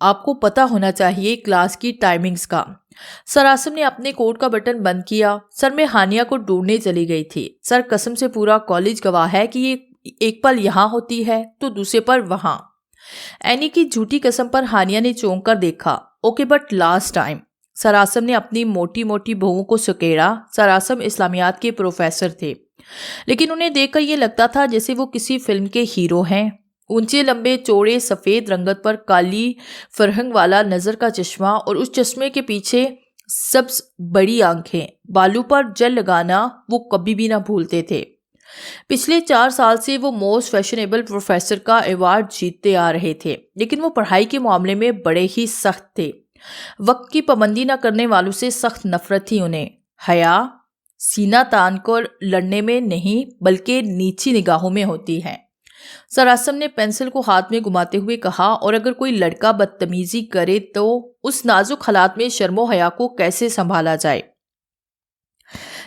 آپ کو پتہ ہونا چاہیے کلاس کی ٹائمنگز کا۔ سر عاصم نے اپنے کوٹ کا بٹن بند کیا۔ سر میں ہانیہ کو ڈھونڈنے چلی گئی تھی۔ سر قسم سے پورا کالج گواہ ہے کہ یہ ایک پل یہاں ہوتی ہے تو دوسرے پر وہاں۔ اینی کی جھوٹی قسم پر ہانیہ نے چونک کر دیکھا۔ Okay but last time. Sir Asim نے اپنی موٹی موٹی بھوؤں کو سکیڑا۔ سر عاصم اسلامیات کے پروفیسر تھے، لیکن انہیں دیکھ کر یہ لگتا تھا جیسے وہ کسی فلم کے ہیرو ہیں۔ اونچے لمبے چوڑے سفید رنگت پر کالی فرہنگ والا نظر کا چشمہ اور اس چشمے کے پیچھے سبز بڑی آنکھیں، بالوں پر جل لگانا وہ کبھی بھی نہ بھولتے تھے۔ پچھلے 4 سال سے وہ موسٹ فیشنیبل پروفیسر کا ایوارڈ جیتتے آ رہے تھے، لیکن وہ پڑھائی کے معاملے میں بڑے ہی سخت تھے۔ وقت کی پابندی نہ کرنے والوں سے سخت نفرت تھی انہیں۔ حیا سینہ تان کر لڑنے میں نہیں بلکہ نیچی نگاہوں میں ہوتی ہے۔ سر عاصم نے پینسل کو ہاتھ میں گھماتے ہوئے کہا، اور اگر کوئی لڑکا بدتمیزی کرے تو اس نازک حالات میں شرم و حیا کو کیسے سنبھالا جائے؟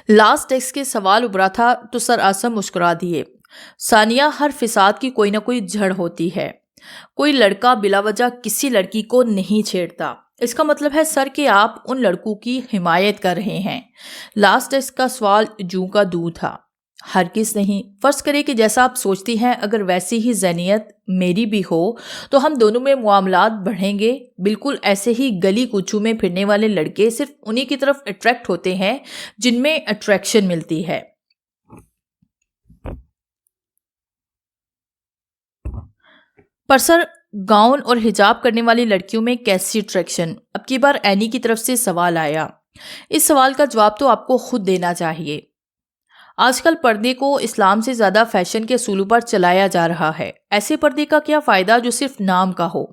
لاسٹ ٹیکسٹ کے سوال ابھرا تھا تو سر عاصم مسکرا دیے۔ ثانیہ، ہر فساد کی کوئی نہ کوئی جڑ ہوتی ہے۔ کوئی لڑکا بلا وجہ کسی لڑکی کو نہیں چھیڑتا، اس کا مطلب ہے سر کہ آپ ان لڑکوں کی حمایت کر رہے ہیں۔ لاسٹ ٹیکسٹ کا سوال جوں کا دوں تھا۔ ہرگز نہیں۔ فرض کرے کہ جیسا آپ سوچتی ہیں اگر ویسی ہی ذہنیت میری بھی ہو تو ہم دونوں میں معاملات بڑھیں گے۔ بالکل ایسے ہی گلی کوچوں میں پھرنے والے لڑکے صرف انہی کی طرف اٹریکٹ ہوتے ہیں جن میں اٹریکشن ملتی ہے۔ پر سر، گاؤن اور حجاب کرنے والی لڑکیوں میں کیسی اٹریکشن؟ اب کی بار اینی کی طرف سے سوال آیا۔ اس سوال کا جواب تو آپ کو خود دینا چاہیے۔ آج کل پردے کو اسلام سے زیادہ فیشن کے اصولوں پر چلایا جا رہا ہے۔ ایسے پردے کا کیا فائدہ جو صرف نام کا ہو؟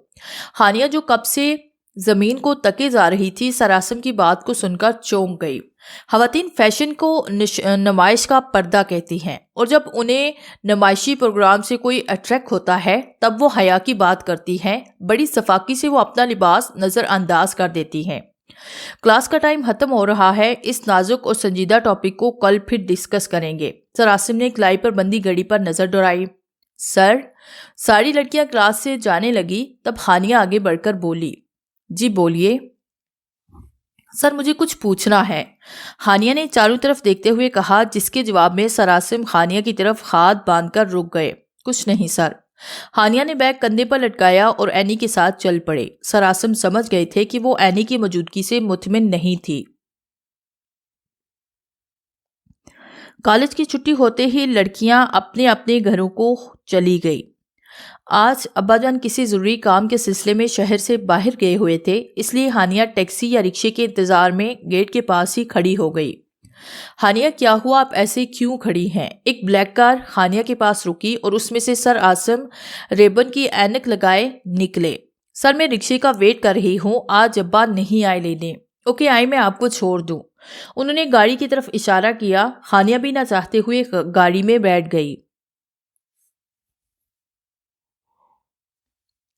ہانیہ جو کب سے زمین کو تکے جا رہی تھی، سر عاصم کی بات کو سن کر چونک گئی۔ خواتین فیشن کو نمائش کا پردہ کہتی ہیں، اور جب انہیں نمائشی پروگرام سے کوئی اٹریکٹ ہوتا ہے تب وہ حیا کی بات کرتی ہیں۔ بڑی صفاقی سے وہ اپنا لباس نظر انداز کر دیتی ہیں۔ کلاس کا ٹائم ختم ہو رہا ہے۔ اس نازک اور سنجیدہ ٹاپک کو کل پھر ڈسکس کریں گے۔ سر عاصم نے کلائی پر بندی گھڑی پر نظر دوڑائی۔ سر، ساری لڑکیاں کلاس سے جانے لگی تب ہانیہ آگے بڑھ کر بولی۔ جی بولیے۔ سر، مجھے کچھ پوچھنا ہے، ہانیہ نے چاروں طرف دیکھتے ہوئے کہا، جس کے جواب میں سر عاصم ہانیہ کی طرف ہاتھ باندھ کر رک گئے۔ کچھ نہیں سر۔ ہانیہ نے بیگ کندھے پر لٹکایا اور اینی کے ساتھ چل پڑے۔ سر عاصم سمجھ گئے تھے کہ وہ اینی کی موجودگی سے مطمئن نہیں تھی۔ کالج کی چھٹی ہوتے ہی لڑکیاں اپنے اپنے گھروں کو چلی گئی۔ آج ابا جان کسی ضروری کام کے سلسلے میں شہر سے باہر گئے ہوئے تھے، اس لیے ہانیہ ٹیکسی یا رکشے کے انتظار میں گیٹ کے پاس ہی کھڑی ہو گئی۔ ہانیہ، کیا ہوا؟ آپ ایسے کیوں کھڑی ہیں؟ ایک بلیک کار ہانیہ کے پاس رکی اور اس میں سے سر عاصم ریبن کی اینک لگائے نکلے۔ سر، میں رکشے کا ویٹ کر رہی ہوں، آج ابا نہیں آئے لینے۔ اوکے، آئی میں آپ کو چھوڑ دوں۔ انہوں نے گاڑی کی طرف اشارہ کیا۔ ہانیہ بھی نہ چاہتے ہوئے گاڑی میں بیٹھ گئی،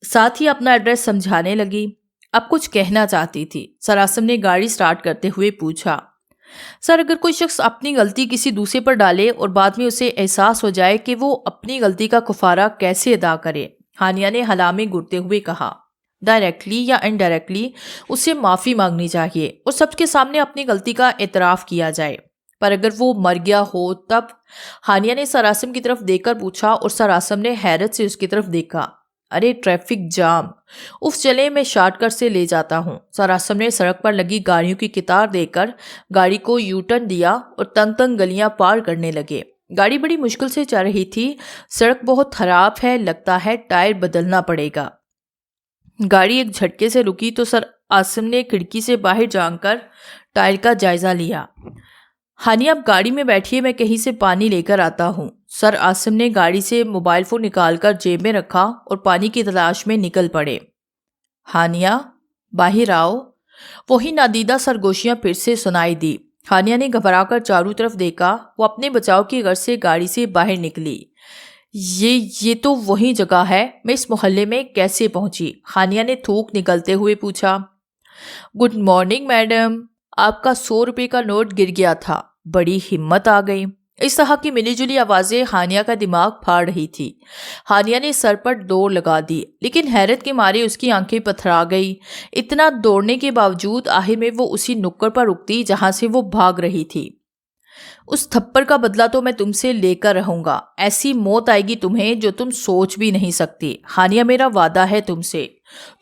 ساتھ ہی اپنا ایڈریس سمجھانے لگی۔ اب کچھ کہنا چاہتی تھی۔ سر عاصم نے گاڑی سٹارٹ کرتے ہوئے پوچھا، سر، اگر کوئی شخص اپنی غلطی کسی دوسرے پر ڈالے اور بعد میں اسے احساس ہو جائے کہ وہ اپنی غلطی کا کفارہ کیسے ادا کرے؟ ہانیہ نے حلامے گھڑتے ہوئے کہا، ڈائریکٹلی یا انڈائریکٹلی اس سے معافی مانگنی چاہیے اور سب کے سامنے اپنی غلطی کا اعتراف کیا جائے۔ پر اگر وہ مر گیا ہو تب؟ ہانیہ نے سر عاصم کی طرف دیکھ کر پوچھا اور سر عاصم نے حیرت سے اس کی طرف دیکھا۔ ارے ٹریفک جام، اف چلے میں شارٹ کٹ سے لے جاتا ہوں۔ سر عاصم نے سڑک پر لگی گاڑیوں کی قطار دیکھ کر گاڑی کو یو ٹرن دیا اور تنگ تنگ گلیاں پار کرنے لگے۔ گاڑی بڑی مشکل سے چل رہی تھی۔ سڑک بہت خراب ہے، لگتا ہے ٹائر بدلنا پڑے گا۔ گاڑی ایک جھٹکے سے رکی تو سر عاصم نے کھڑکی سے باہر جھانک کر ٹائر کا جائزہ لیا۔ ہانیہ، اب گاڑی میں بیٹھیے، میں کہیں سے پانی لے کر آتا ہوں۔ سر عاصم نے گاڑی سے موبائل فون نکال کر جیب میں رکھا اور پانی کی تلاش میں نکل پڑے۔ ہانیہ، باہر آؤ۔ وہی نادیدہ سرگوشیاں پھر سے سنائی دی۔ ہانیہ نے گھبرا کر چاروں طرف دیکھا۔ وہ اپنے بچاؤ کی غرض سے گاڑی سے باہر نکلی۔ یہ تو وہی جگہ ہے، میں اس محلے میں کیسے پہنچی؟ ہانیہ نے تھوک نکلتے ہوئے پوچھا۔ گڈ مارننگ میڈم، آپ کا 100 روپے کا نوٹ گر گیا تھا، بڑی ہمت آ گئی۔ اس طرح کی ملی جلی آوازیں ہانیہ کا دماغ پھاڑ رہی تھی۔ ہانیہ نے سر پر دوڑ لگا دی، لیکن حیرت کے مارے اس کی آنکھیں پتھرا گئی۔ اتنا دوڑنے کے باوجود آخر میں وہ اسی نکڑ پر رکتی جہاں سے وہ بھاگ رہی تھی۔ اس تھپڑ کا بدلہ تو میں تم سے لے کر رہوں گا، ایسی موت آئے گی تمہیں جو تم سوچ بھی نہیں سکتی۔ ہانیہ، میرا وعدہ ہے تم سے،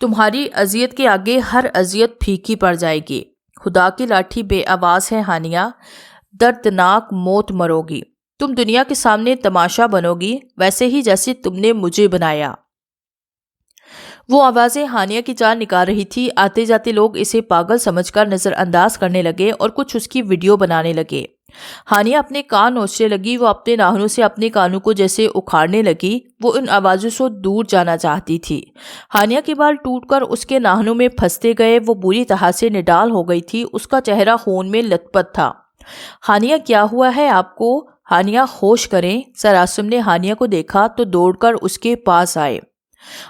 تمہاری اذیت کے آگے ہر اذیت پھیکی پڑ جائے گی۔ خدا کی لاٹھی بے آواز ہے ہانیہ، دردناک موت مرو گی۔ تم دنیا کے سامنے تماشا بنو گی، ویسے ہی جیسے تم نے مجھے بنایا۔ وہ آوازیں ہانیہ کی جان نکال رہی تھی۔ آتے جاتے لوگ اسے پاگل سمجھ کر نظر انداز کرنے لگے اور کچھ اس کی ویڈیو بنانے لگے۔ ہانیہ اپنے کان نوچنے لگی، وہ اپنے ناخنوں سے اپنے کانوں کو جیسے اکھاڑنے لگی۔ وہ ان آوازوں سے دور جانا چاہتی تھی۔ ہانیہ کے بال ٹوٹ کر اس کے ناخنوں میں پھنستے گئے، وہ بری طرح سے نڈال ہو گئی تھی، اس کا چہرہ خون میں لت پت تھا۔ ہانیہ، کیا ہوا ہے آپ کو؟ ہانیہ، ہوش کریں۔ سر عاصم نے ہانیہ کو دیکھا تو دوڑ کر اس کے پاس آئے،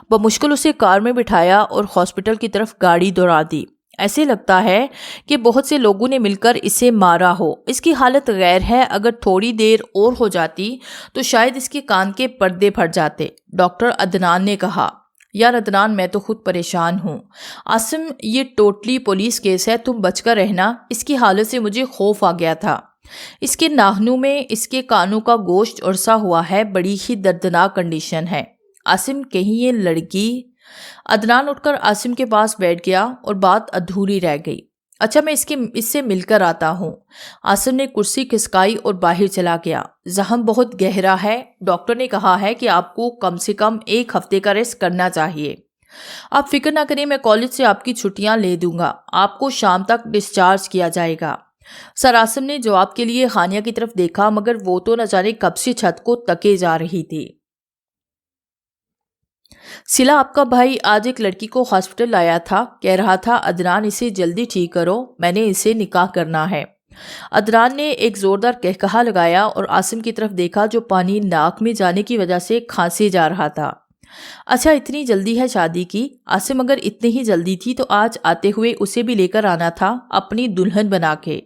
بمشکل اسے کار میں بٹھایا اور ہاسپٹل کی طرف گاڑی دوڑا دی۔ ایسے لگتا ہے کہ بہت سے لوگوں نے مل کر اسے مارا ہو، اس کی حالت غیر ہے، اگر تھوڑی دیر اور ہو جاتی تو شاید اس کے کان کے پردے پھٹ جاتے، ڈاکٹر عدنان نے کہا۔ یار عدنان، میں تو خود پریشان ہوں۔ عاصم، یہ ٹوٹلی پولیس کیس ہے، تم بچ کر رہنا۔ اس کی حالت سے مجھے خوف آ گیا تھا، اس کے ناخنوں میں اس کے کانوں کا گوشت ارسا ہوا ہے، بڑی ہی دردناک کنڈیشن ہے۔ عاصم، کہیں یہ لڑکی؟ عدنان اٹھ کر عاصم کے پاس بیٹھ گیا اور بات ادھوری رہ گئی۔ اچھا، میں اس سے مل کر آتا ہوں۔ عاصم نے کرسی کھسکائی اور باہر چلا گیا۔ زخم بہت گہرا ہے، ڈاکٹر نے کہا ہے کہ آپ کو کم سے کم 1 ہفتے کا ریسٹ کرنا چاہیے۔ آپ فکر نہ کریں، میں کالج سے آپ کی چھٹیاں لے دوں گا، آپ کو شام تک ڈسچارج کیا جائے گا۔ سر عاصم نے جواب کے لیے ہانیہ کی طرف دیکھا، مگر وہ تو نہ جانے کب سے چھت کو تکے جا رہی تھی۔ سلا، آپ کا بھائی آج ایک لڑکی کو ہاسپٹل لایا تھا، کہہ رہا تھا عدنان اسے جلدی ٹھیک کرو، میں نے اسے نکاح کرنا ہے۔ عدنان نے ایک زوردار کہکہا لگایا اور عاصم کی طرف دیکھا جو پانی ناک میں جانے کی وجہ سے کھانسی جا رہا تھا۔ اچھا، اتنی جلدی ہے شادی کی؟ عاصم، اگر اتنی ہی جلدی تھی تو آج آتے ہوئے اسے بھی لے کر آنا تھا، اپنی دلہن بنا کے۔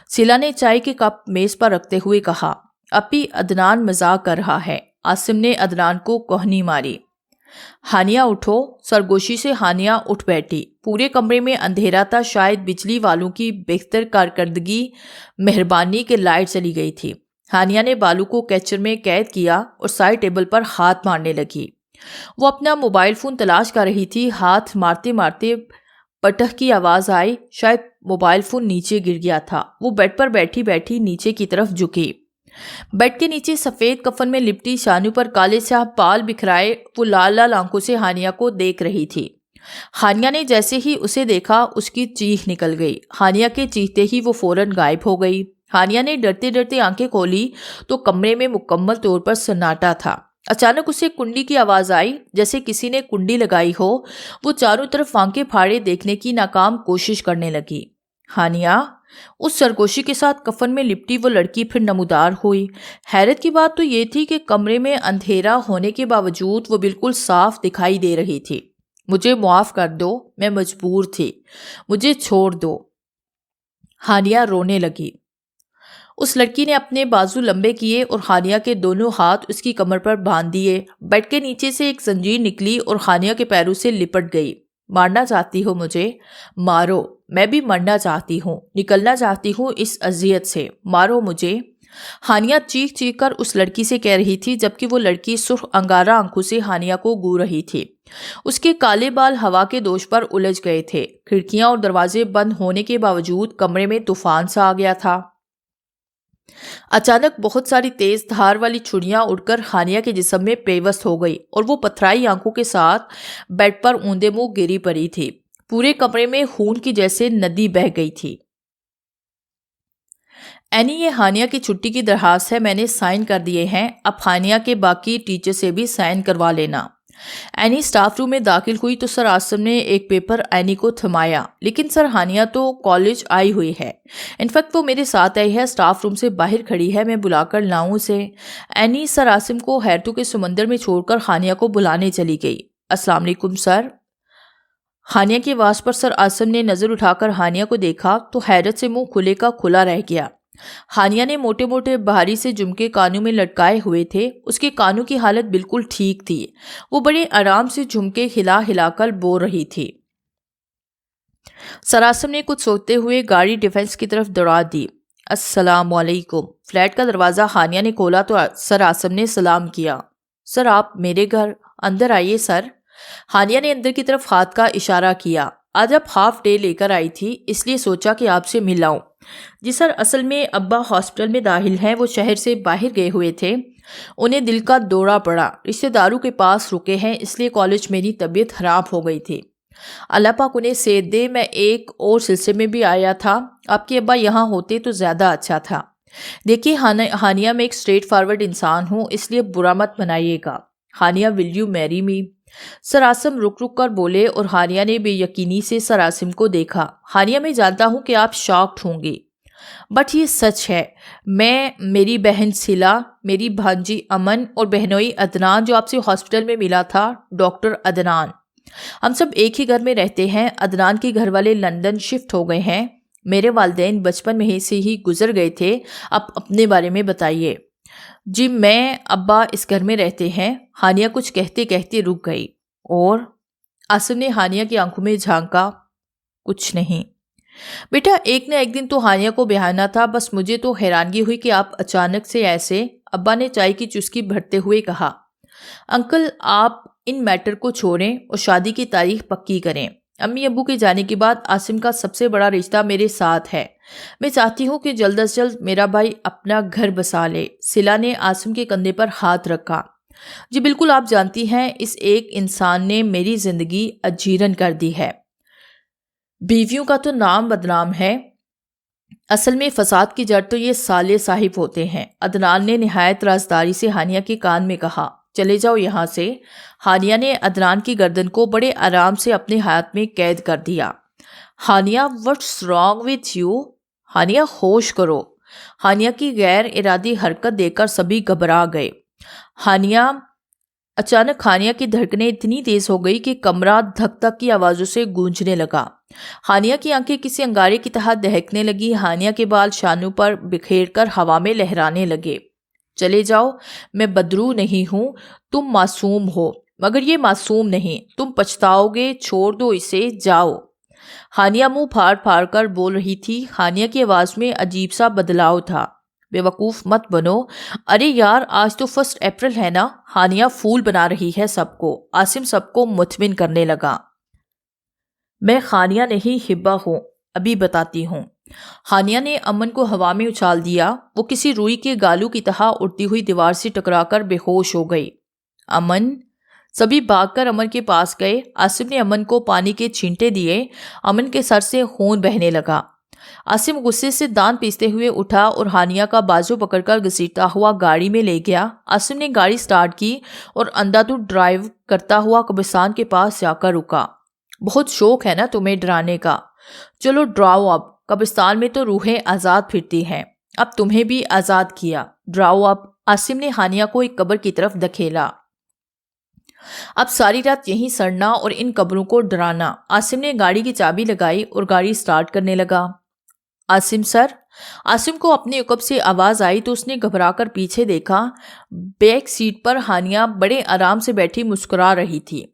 سلا نے چائے کے کپ میز پر رکھتے ہوئے کہا۔ اپی، عدنان مذاق کر رہا ہے۔ عاصم نے عدنان کو کوہنی ماری۔ ہانیہ اٹھو۔ سرگوشی سے ہانیہ اٹھ بیٹھی۔ پورے کمرے میں اندھیرا تھا، شاید بجلی والوں کی بہتر کارکردگی مہربانی کے لائٹ چلی گئی تھی۔ ہانیہ نے بالوں کو کیچر میں قید کیا اور سائڈ ٹیبل پر ہاتھ مارنے لگی۔ وہ اپنا موبائل فون تلاش کر رہی تھی، ہاتھ مارتے مارتے پٹخ کی آواز آئی، شاید موبائل فون نیچے گر گیا تھا۔ وہ بیڈ پر بیٹھی بیٹھی نیچے کی طرف جھکی۔ بیڈ کے نیچے سفید کفن میں لپٹی، شانوں پر کالے سیاہ بال بکھرائے، وہ لال لال آنکھوں سے ہانیہ کو دیکھ رہی تھی۔ ہانیہ نے جیسے ہی اسے دیکھا اس کی چیخ نکل گئی۔ ہانیہ کے چیختے ہی وہ فوراً غائب ہو گئی۔ ہانیہ نے ڈرتے ڈرتے آنکھیں کھولی تو کمرے میں مکمل طور پر سناٹا تھا۔ اچانک اسے کنڈی کی آواز آئی، جیسے کسی نے کنڈی لگائی ہو۔ وہ چاروں طرف آنکھیں پھاڑے دیکھنے کی ناکام کوشش کرنے لگی۔ ہانیہ، اس سرگوشی کے ساتھ کفن میں لپٹی وہ لڑکی پھر نمودار ہوئی۔ حیرت کی بات تو یہ تھی کہ کمرے میں اندھیرا ہونے کے باوجود وہ بالکل صاف دکھائی دے رہی تھی۔ مجھے معاف کر دو، میں مجبور تھی، مجھے چھوڑ دو۔ ہانیہ رونے لگی۔ اس لڑکی نے اپنے بازو لمبے کیے اور ہانیہ کے دونوں ہاتھ اس کی کمر پر باندھ دیے۔ بیڈ کے نیچے سے ایک زنجیر نکلی اور ہانیہ کے پیروں سے لپٹ گئی۔ مارنا چاہتی ہو مجھے؟ مارو، میں بھی مرنا چاہتی ہوں، نکلنا چاہتی ہوں اس اذیت سے، مارو مجھے۔ ہانیہ چیخ چیخ کر اس لڑکی سے کہہ رہی تھی، جبکہ وہ لڑکی سرخ انگارہ آنکھوں سے ہانیہ کو گھور رہی تھی۔ اس کے کالے بال ہوا کے دوش پر الجھ گئے تھے۔ کھڑکیاں اور دروازے بند ہونے کے باوجود کمرے میں طوفان سا آ گیا تھا۔ اچانک بہت ساری تیز دھار والی چھڑیاں اڑ کر ہانیہ کے جسم میں پیوست ہو گئی اور وہ پتھرائی آنکھوں کے ساتھ بیڈ پر اوندے منہ گری پڑی تھی۔ پورے کمرے میں خون کی جیسے ندی بہہ گئی تھی۔ اینی، یہ ہانیہ کی چھٹی کی درخواست ہے، میں نے سائن کر دیے ہیں، اب ہانیہ کے باقی ٹیچر سے بھی سائن کروا لینا۔ اینی سٹاف روم میں داخل ہوئی تو سر عاصم نے ایک پیپر اینی کو تھمایا۔ لیکن سر، ہانیہ تو کالج آئی ہوئی ہے، انفیکٹ وہ میرے ساتھ آئی ہے، سٹاف روم سے باہر کھڑی ہے، میں بلا کر لاؤں اسے؟ اینی سر عاصم کو حیرتوں کے سمندر میں چھوڑ کر ہانیہ کو بلانے چلی گئی۔ السلام علیکم سر۔ ہانیہ کی آواز پر سر عاصم نے نظر اٹھا کر ہانیہ کو دیکھا تو حیرت سے منہ کھلے کا کھلا رہ گیا۔ ہانیہ نے موٹے موٹے بھاری سے جھمکے کانوں میں لٹکائے ہوئے تھے۔ اس کے کانوں کی حالت بالکل ٹھیک تھی۔ وہ بڑے آرام سے جھمکے ہلا ہلا کر بول رہی تھی۔ سر عاصم نے کچھ سوچتے ہوئے گاڑی ڈیفنس کی طرف دوڑا دی۔ السلام علیکم۔ فلیٹ کا دروازہ ہانیہ نے کھولا تو سر عاصم نے سلام کیا۔ سر آپ میرے گھر، اندر آئیے سر۔ ہانیہ نے اندر کی طرف ہاتھ کا اشارہ کیا۔ آج آپ ہاف ڈے لے کر آئی تھی، اس لیے سوچا کہ آپ سے مل آؤں۔ جی سر، اصل میں ابا ہاسپٹل میں داخل ہیں، وہ شہر سے باہر گئے ہوئے تھے، انہیں دل کا دورہ پڑا، رشتہ داروں کے پاس رکے ہیں، اس لیے کالج میری طبیعت خراب ہو گئی تھی۔ اللہ پاک انہیں صحت دے۔ میں ایک اور سلسلے میں بھی آیا تھا، آپ کے ابا یہاں ہوتے تو زیادہ اچھا تھا۔ دیکھیے ہانیہ، میں ایک اسٹریٹ فارورڈ انسان ہوں، اس لیے برا مت بنائیے گا۔ ہانیہ، ول یو میری می؟ سر عاصم رک رک کر بولے اور ہانیہ نے بے یقینی سے سر عاصم کو دیکھا۔ ہانیہ، میں جانتا ہوں کہ آپ شاکڈ ہوں گی، بٹ یہ سچ ہے۔ میں، میری بہن سلا، میری بھانجی امن اور بہنوئی عدنان جو آپ سے ہاسپٹل میں ملا تھا، ڈاکٹر عدنان، ہم سب ایک ہی گھر میں رہتے ہیں۔ عدنان کے گھر والے لندن شفٹ ہو گئے ہیں، میرے والدین بچپن میں سے ہی گزر گئے تھے۔ آپ اپنے بارے میں بتائیے۔ جی میں، ابا اس گھر میں رہتے ہیں۔ ہانیہ کچھ کہتے کہتے رک گئی اور عاصم نے ہانیہ کی آنکھوں میں جھانکا۔ کچھ نہیں بیٹا، ایک نہ ایک دن تو ہانیہ کو بہانا تھا، بس مجھے تو حیرانگی ہوئی کہ آپ اچانک سے ایسے۔ ابا نے چائے کی چسکی بھرتے ہوئے کہا، انکل آپ ان میٹر کو چھوڑیں اور شادی کی تاریخ پکی کریں۔ امی ابو کے جانے کے بعد عاصم کا سب سے بڑا رشتہ میرے ساتھ ہے، میں چاہتی ہوں کہ جلد از جلد میرا بھائی اپنا گھر بسا لے۔ سلا نے عاصم کے کندھے پر ہاتھ رکھا۔ جی بالکل، آپ جانتی ہیں اس ایک انسان نے میری زندگی اجیرن کر دی ہے، بیویوں کا تو نام بدنام ہے، اصل میں فساد کی جڑ تو یہ سالے صاحب ہوتے ہیں۔ عدنان نے نہایت رازداری سے ہانیہ کے کان میں کہا، چلے جاؤ یہاں سے۔ ہانیہ نے عدنان کی گردن کو بڑے آرام سے اپنے ہاتھ میں قید کر دیا۔ Hania, what's wrong with you? Hania, ہوش کرو۔ ہانیہ کی غیر ارادی حرکت دیکھ کر سبھی گھبرا گئے۔ اچانک ہانیہ کی دھڑکنیں اتنی تیز ہو گئی کہ کمرہ دھک دھک کی آوازوں سے گونجنے لگا۔ ہانیہ کی آنکھیں کسی انگارے کی طرح دہکنے لگی۔ ہانیہ کے بال شانوں پر بکھیر کر ہوا میں لہرانے لگے۔ چلے جاؤ، میں بدرو نہیں ہوں، تم معصوم ہو، مگر یہ معصوم نہیں، تم پچھتاؤ گے، چھوڑ دو اسے، جاؤ۔ ہانیہ منہ پھاڑ پھاڑ کر بول رہی تھی۔ ہانیہ کی آواز میں عجیب سا بدلاؤ تھا۔ بے وقوف مت بنو، ارے یار آج تو 1 اپریل ہے نا۔ ہانیہ پھول بنا رہی ہے سب کو۔ عاصم سب کو مطمئن کرنے لگا۔ میں خانیہ نہیں، ہبہ ہوں، ابھی بتاتی ہوں۔ ہانیہ نے امن کو ہوا میں اچھال دیا۔ وہ کسی روئی کے گالو کی طرح اڑتی ہوئی دیوار سے ٹکرا کر بے ہوش ہو گئی۔ امن؟ سبھی بھاگ کر امن کے پاس گئے۔ عاصم نے امن کو پانی کے چھینٹے دیے۔ امن کے سر سے خون بہنے لگا۔ عاصم غصے سے دانت پیستے ہوئے اٹھا اور ہانیہ کا بازو پکڑ کر گھسیٹتا ہوا گاڑی میں لے گیا۔ عاصم نے گاڑی سٹارٹ کی اور اندھا دھند ڈرائیو کرتا ہوا قبرستان کے پاس جا کر رکا۔ بہت شوق ہے نا تمہیں ڈرانے کا، چلو ڈراؤ اب، قبرستان میں تو روحیں آزاد پھرتی ہیں، اب تمہیں بھی آزاد کیا، ڈراؤ اب۔ عاصم نے ہانیہ کو ایک قبر کی طرف دھکیلا۔ اب ساری رات یہیں سڑنا اور ان قبروں کو ڈرانا۔ عاصم نے گاڑی کی چابی لگائی اور گاڑی سٹارٹ کرنے لگا۔ عاصم سر؟ عاصم کو اپنے عقب سے آواز آئی تو اس نے گھبرا کر پیچھے دیکھا۔ بیک سیٹ پر ہانیہ بڑے آرام سے بیٹھی مسکرا رہی تھی۔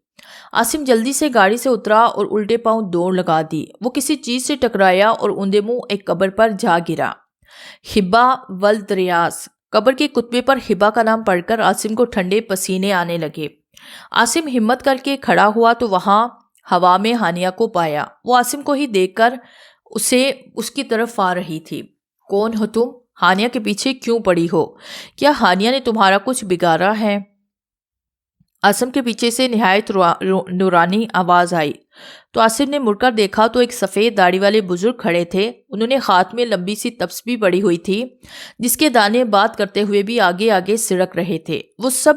عاصم جلدی سے گاڑی سے اترا اور الٹے پاؤں دوڑ لگا دی۔ وہ کسی چیز سے ٹکرایا اور اوندے منہ ایک قبر پر جا گرا۔ ہبہ ولد ریاض۔ قبر کے کتبے پر ہبہ کا نام پڑھ کر عاصم کو ٹھنڈے پسینے آنے لگے۔ عاصم ہمت کر کے کھڑا ہوا تو وہاں ہوا میں ہانیہ کو پایا۔ وہ عاصم کو ہی دیکھ کر اس کی طرف آ رہی تھی۔ کون ہو تم؟ ہانیہ کے پیچھے کیوں پڑی ہو؟ کیا ہانیہ نے تمہارا کچھ بگاڑا ہے؟ عاصم کے پیچھے سے نہایت نورانی آواز آئی تو عاصم نے مڑ کر دیکھا تو ایک سفید داڑھی والے بزرگ کھڑے تھے۔ انہوں نے ہاتھ میں لمبی سی تسبیح پڑی ہوئی تھی جس کے دانے بات کرتے ہوئے بھی آگے آگے سڑک رہے تھے۔ وہ سب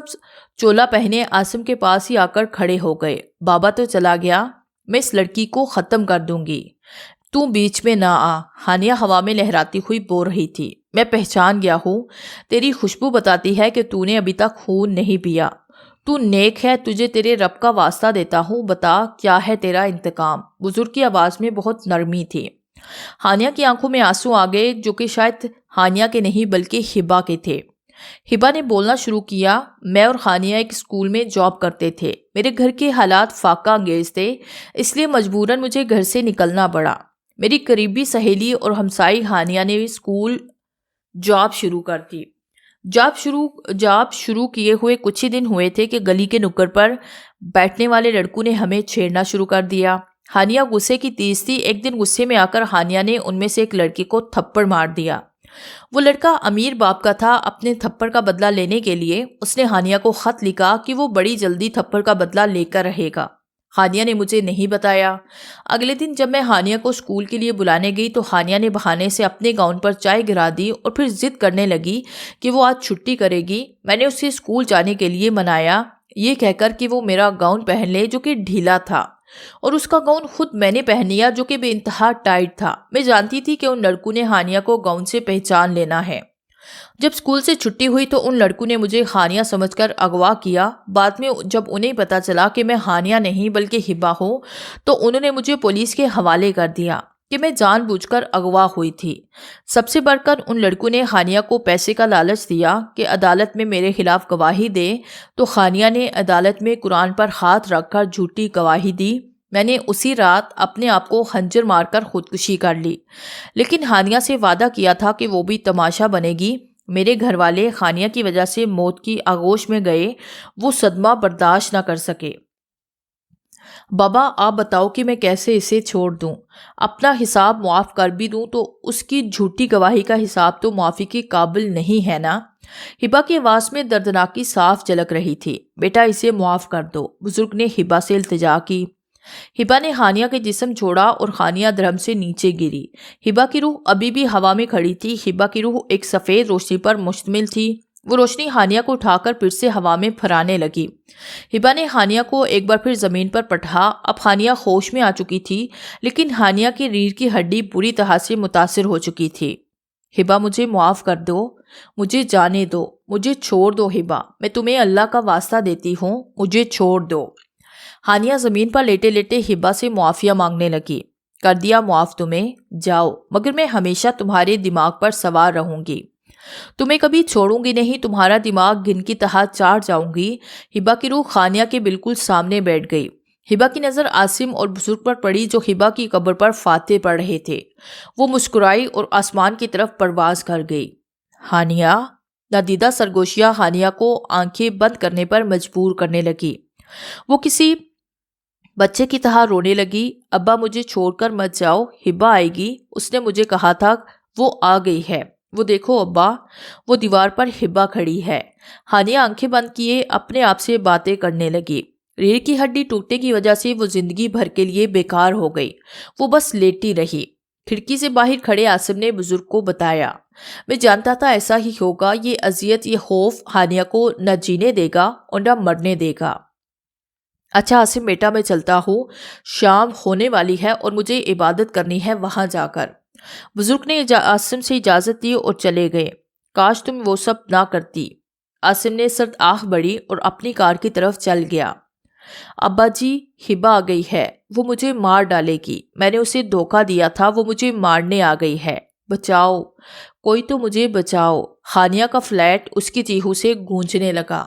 چولا پہنے عاصم کے پاس ہی آ کر کھڑے ہو گئے۔ بابا تو چلا گیا، میں اس لڑکی کو ختم کر دوں گی، تو بیچ میں نہ آ۔ ہانیہ ہوا میں لہراتی ہوئی بول رہی تھی۔ میں پہچان گیا ہوں، تیری خوشبو بتاتی ہے کہ تو نے ابھی تک خون نہیں پیا۔ تو نیک ہے، تجھے تیرے رب کا واسطہ دیتا ہوں، بتا کیا ہے تیرا انتقام۔ بزرگ کی آواز میں بہت نرمی تھی۔ ہانیہ کی آنکھوں میں آنسو آ گئے جو کہ شاید ہانیہ کے نہیں بلکہ ہبا کے تھے۔ ہبا نے بولنا شروع کیا، میں اور ہانیہ ایک اسکول میں جاب کرتے تھے۔ میرے گھر کے حالات فاقہ انگیز تھے، اس لیے مجبوراً مجھے گھر سے نکلنا پڑا۔ میری قریبی سہیلی اور ہمسائی ہانیہ نے اسکول جاب شروع کر دی۔ جاب شروع کیے ہوئے کچھ ہی دن ہوئے تھے کہ گلی کے نکڑ پر بیٹھنے والے لڑکوں نے ہمیں چھیڑنا شروع کر دیا۔ ہانیہ غصے کی تیز تھی۔ ایک دن غصے میں آ کر ہانیہ نے ان میں سے ایک لڑکی کو تھپڑ مار دیا۔ وہ لڑکا امیر باپ کا تھا۔ اپنے تھپڑ کا بدلہ لینے کے لیے اس نے ہانیہ کو خط لکھا کہ وہ بڑی جلدی تھپڑ کا بدلہ لے کر رہے گا۔ ہانیہ نے مجھے نہیں بتایا۔ اگلے دن جب میں ہانیہ کو اسکول کے لیے بلانے گئی تو ہانیہ نے بہانے سے اپنے گاؤن پر چائے گرا دی اور پھر ضد کرنے لگی کہ وہ آج چھٹی کرے گی۔ میں نے اسے اسکول جانے کے لیے منایا، یہ کہہ کر کہ وہ میرا گاؤن پہن لے جو کہ ڈھیلا تھا، اور اس کا گاؤن خود میں نے پہن لیا جو کہ بے انتہا ٹائٹ تھا۔ میں جانتی تھی کہ ان لڑکوں نے ہانیہ کو گاؤن سے پہچان لینا ہے۔ جب اسکول سے چھٹی ہوئی تو ان لڑکوں نے مجھے ہانیہ سمجھ کر اغوا کیا۔ بعد میں جب انہیں پتا چلا کہ میں ہانیہ نہیں بلکہ ہبا ہوں تو انہوں نے مجھے پولیس کے حوالے کر دیا کہ میں جان بوجھ کر اغوا ہوئی تھی۔ سب سے بڑھ کر ان لڑکوں نے ہانیہ کو پیسے کا لالچ دیا کہ عدالت میں میرے خلاف گواہی دے، تو ہانیہ نے عدالت میں قرآن پر ہاتھ رکھ کر جھوٹی گواہی دی۔ میں نے اسی رات اپنے آپ کو خنجر مار کر خودکشی کر لی، لیکن ہانیہ سے وعدہ کیا تھا کہ وہ بھی تماشا بنے گی۔ میرے گھر والے ہانیہ کی وجہ سے موت کی آغوش میں گئے، وہ صدمہ برداشت نہ کر سکے۔ بابا آپ بتاؤ کہ میں کیسے اسے چھوڑ دوں؟ اپنا حساب معاف کر بھی دوں تو اس کی جھوٹی گواہی کا حساب تو معافی کے قابل نہیں ہے نا؟ ہبا کی آواز میں دردناکی صاف جھلک رہی تھی۔ بیٹا اسے معاف کر دو، بزرگ نے ہبا سے التجا کی۔ ہبا نے ہانیہ کے جسم چھوڑا اور ہانیہ درہم سے نیچے گری۔ ہبا کی روح ابھی بھی ہوا میں کھڑی تھی۔ ہبا کی روح ایک سفید روشنی پر مشتمل تھی۔ وہ روشنی ہانیہ کو اٹھا کر پھر سے ہوا میں پھرانے لگی۔ ہبا نے ہانیہ کو ایک بار پھر زمین پر پٹھا۔ اب ہانیہ ہوش میں آ چکی تھی، لیکن ہانیہ کی ریڑھ کی ہڈی بری طرح سے متاثر ہو چکی تھی۔ ہبا مجھے معاف کر دو، مجھے جانے دو، مجھے چھوڑ دو ہبا، میں تمہیں اللہ کا واسطہ دیتی ہوں، مجھے چھوڑ دو۔ ہانیہ زمین پر لیٹے لیٹے ہبا سے معافیہ مانگنے لگی۔ کر دیا معاف تمہیں، جاؤ، مگر میں ہمیشہ تمہارے دماغ پر سوار رہوں گی، تمہیں کبھی چھوڑوں گی نہیں، تمہارا دماغ گن کی طرح چاٹ جاؤں گی۔ ہبا کی روح ہانیہ کے بالکل سامنے بیٹھ گئی۔ ہبا کی نظر عاصم اور بزرگ پر پڑی جو ہبا کی قبر پر فاتح پڑھ رہے تھے۔ وہ مسکرائی اور آسمان کی طرف پرواز کر گئی۔ ہانیہ، نادیدہ سرگوشیاں ہانیہ کو آنکھیں بند کرنے پر مجبور کرنے لگی۔ وہ کسی بچے کی طرح رونے لگی۔ ابا مجھے چھوڑ کر مت جاؤ، ہبا آئے گی، اس نے مجھے کہا تھا، وہ آ گئی ہے، وہ دیکھو ابا، وہ دیوار پر ہبا کھڑی ہے۔ ہانیہ آنکھیں بند کیے اپنے آپ سے باتیں کرنے لگی۔ ریڑھ کی ہڈی ٹوٹنے کی وجہ سے وہ زندگی بھر کے لیے بیکار ہو گئی، وہ بس لیٹی رہی۔ کھڑکی سے باہر کھڑے عاصم نے بزرگ کو بتایا، میں جانتا تھا ایسا ہی ہوگا، یہ اذیت، یہ خوف ہانیہ کو نہ جینے دے گا اور نہ مرنے دے گا۔ اچھا عاصم بیٹا، میں چلتا ہوں، شام ہونے والی ہے اور مجھے عبادت کرنی ہے وہاں جا کر۔ بزرگ نے عاصم سے اجازت دی اور چلے گئے۔ کاش تم وہ سب نہ کرتی۔ عاصم نے سرد آہ بڑھی اور اپنی کار کی طرف چل گیا۔ ابا جی، ہبا آ گئی ہے، وہ مجھے مار ڈالے گی، میں نے اسے دھوکہ دیا تھا، وہ مجھے مارنے آ گئی ہے، بچاؤ، کوئی تو مجھے بچاؤ۔ ہانیہ کا فلیٹ اس کی چیخوں سے گونجنے لگا۔